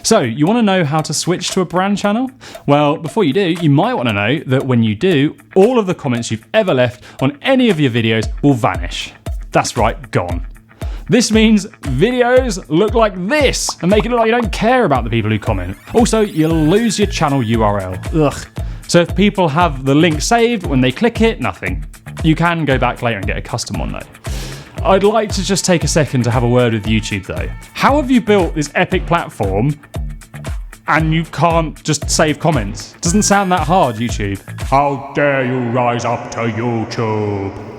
So, you want to know how to switch to a brand channel? Well, before you do, you might want to know that when you do, all of the comments you've ever left on any of your videos will vanish. That's right, gone. This means videos look like this and make it look like you don't care about the people who comment. Also, you'll lose your channel URL. Ugh. So if people have the link saved, when they click it, nothing. You can go back later and get a custom one though. I'd like to just take a second to have a word with YouTube though. How have you built this epic platform and you can't just save comments? Doesn't sound that hard, YouTube. How dare you rise up to YouTube?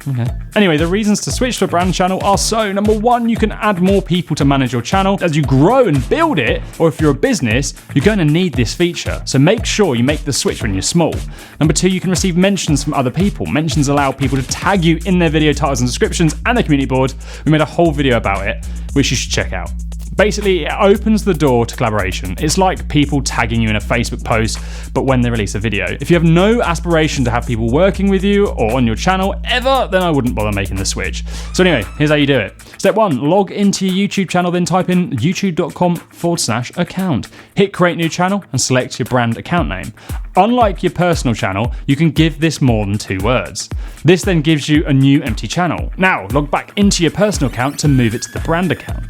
Okay. Anyway, the reasons to switch to a brand channel are so, number one, you can add more people to manage your channel. As you grow and build it, or if you're a business, you're going to need this feature. So make sure you make the switch when you're small. Number two, you can receive mentions from other people. Mentions allow people to tag you in their video titles and descriptions and the community board. We made a whole video about it, which you should check out. Basically, it opens the door to collaboration. It's like people tagging you in a Facebook post, but when they release a video. If you have no aspiration to have people working with you or on your channel ever, then I wouldn't bother making the switch. So anyway, here's how you do it. Step one, log into your YouTube channel, then type in youtube.com/account. Hit create new channel and select your brand account name. Unlike your personal channel, you can give this more than 2 words. This then gives you a new empty channel. Now, log back into your personal account to move it to the brand account.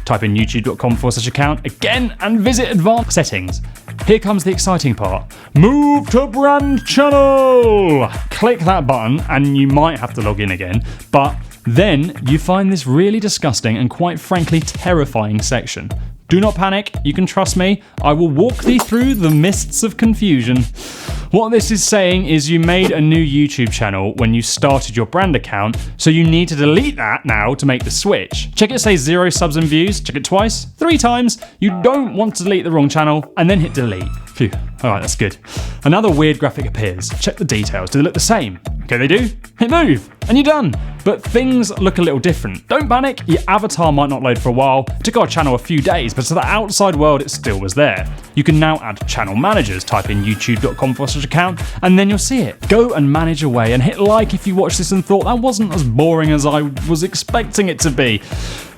Type in youtube.com/account again and visit advanced settings. Here comes the exciting part. Move to brand channel! Click that button and you might have to log in again, but then you find this really disgusting and quite frankly terrifying section. Do not panic, you can trust me, I will walk thee through the mists of confusion. What this is saying is you made a new YouTube channel when you started your brand account, so you need to delete that now to make the switch. Check it says 0 subs and views, check it twice, 3 times. You don't want to delete the wrong channel and then hit delete. Phew, alright, that's good. Another weird graphic appears. Check the details, do they look the same? Okay, they do. Hit move, and you're done. But things look a little different. Don't panic, your avatar might not load for a while. It took our channel a few days, but to the outside world it still was there. You can now add channel managers, type in youtube.com/account, and then you'll see it. Go and manage away, and hit like if you watched this and thought that wasn't as boring as I was expecting it to be.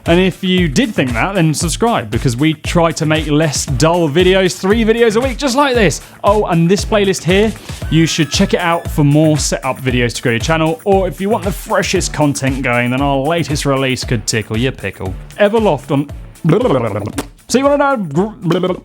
And if you did think that, then subscribe, because we try to make less dull videos, 3 videos a week, just like this. Oh, and this playlist here, you should check it out for more setup videos to grow your channel, or if you want the freshest content going, then our latest release could tickle your pickle. Everloft on... So you want to know...